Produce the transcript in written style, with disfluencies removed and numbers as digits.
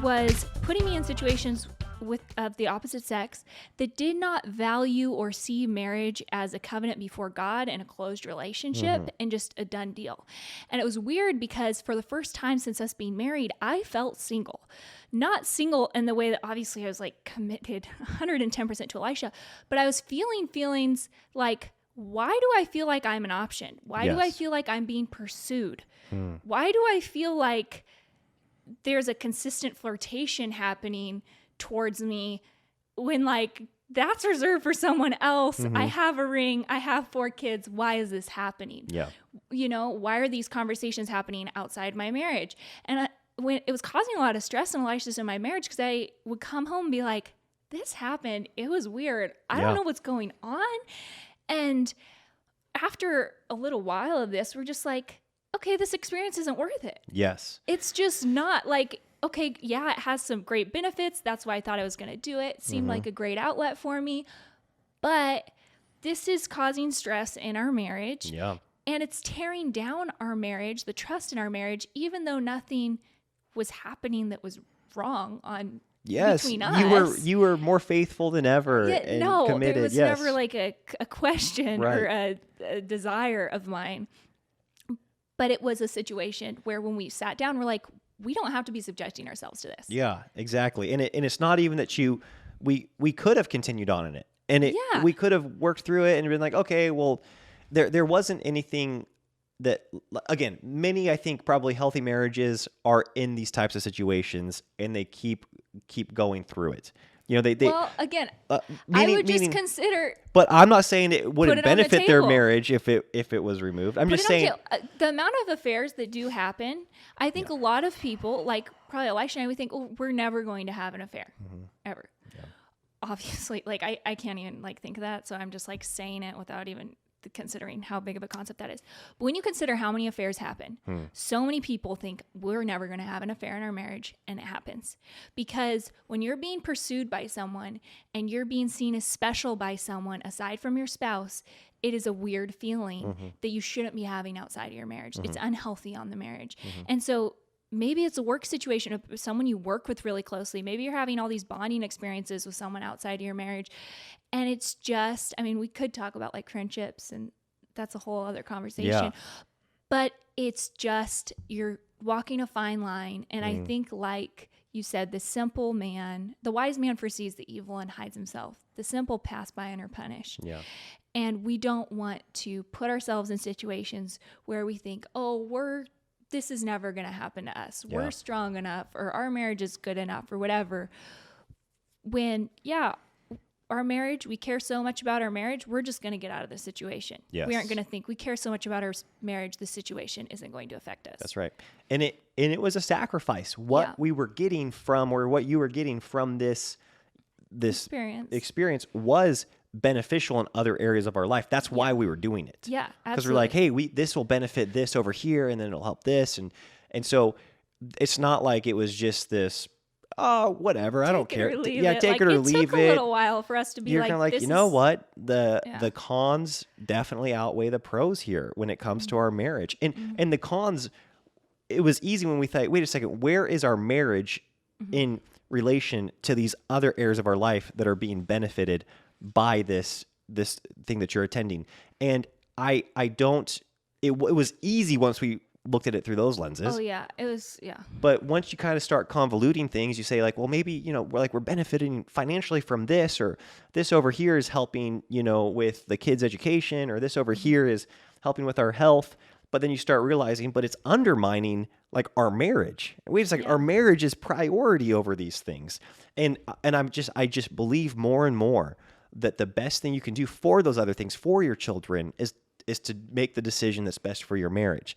was putting me in situations of the opposite sex that did not value or see marriage as a covenant before God and a closed relationship and just a done deal. And it was weird because for the first time since us being married, I felt single. Not single in the way that obviously I was like committed 110% to Elisha, but I was feeling feelings like, why do I feel like I'm an option? Why do I feel like I'm being pursued? Why do I feel like there's a consistent flirtation happening towards me when like that's reserved for someone else? I have a ring. I have 4 kids. Why is this happening? Yeah. You know, why are these conversations happening outside my marriage? And when it was causing a lot of stress and Elisha's in my marriage, because I would come home and be like, this happened. It was weird. I don't know what's going on. And after a little while of this, we're just like, okay, this experience isn't worth it. Yes. It's just not like, okay, yeah, it has some great benefits. That's why I thought I was going to do it. It seemed like a great outlet for me. But this is causing stress in our marriage. Yeah. And it's tearing down our marriage, the trust in our marriage, even though nothing was happening that was wrong between us. You were more faithful than ever and committed. There was never like a question or a desire of mine. But it was a situation where when we sat down, we're like, we don't have to be subjecting ourselves to this. Yeah, exactly. And it's not even that we could have continued on in it. And we could have worked through it and been like, okay, well, there wasn't anything that, again, many, I think, probably healthy marriages are in these types of situations and they keep going through it. You know, well, again, I would just consider. But I'm not saying it wouldn't benefit their marriage if it was removed. I'm just saying the amount of affairs that do happen. I think a lot of people, like probably Elisha and I, we think, oh, we're never going to have an affair ever. Yeah. Obviously, like I can't even like think of that, so I'm just like saying it without even considering how big of a concept that is. But when you consider how many affairs happen, so many people think we're never going to have an affair in our marriage, and it happens. Because when you're being pursued by someone and you're being seen as special by someone aside from your spouse, it is a weird feeling that you shouldn't be having outside of your marriage. It's unhealthy on the marriage. And so maybe it's a work situation of someone you work with really closely. Maybe you're having all these bonding experiences with someone outside of your marriage. And it's just, I mean, we could talk about like friendships, and that's a whole other conversation. Yeah. But it's just, you're walking a fine line. And I think, like you said, the wise man foresees the evil and hides himself. The simple pass by and are punished. Yeah. And we don't want to put ourselves in situations where we think, oh, this is never going to happen to us. Yeah. We're strong enough, or our marriage is good enough, or whatever. When, our marriage, we care so much about our marriage, we're just going to get out of the situation. Yes. We aren't going to think we care so much about our marriage, the situation isn't going to affect us. That's right. And it was a sacrifice. What we were getting from, or what you were getting from this experience was beneficial in other areas of our life. That's why we were doing it. Yeah, absolutely. Because we're like, hey, this will benefit this over here, and then it'll help this. And so it's not like it was just this, oh, whatever, I don't care. Take it or leave it. It took a little while for us to be You're like, kind of like, you know what? The cons definitely outweigh the pros here when it comes to our marriage. And the cons, it was easy when we thought, wait a second, where is our marriage in relation to these other areas of our life that are being benefited by this thing that you're attending? And it was easy once we looked at it through those lenses. Oh yeah, it was, yeah. But once you kind of start convoluting things, you say like, well, maybe, we're benefiting financially from this, or this over here is helping, with the kids' education, or this over here is helping with our health. But then you start realizing, but it's undermining like our marriage. Wait a second, our marriage is priority over these things. And I just believe more and more that the best thing you can do for those other things, for your children, is to make the decision that's best for your marriage.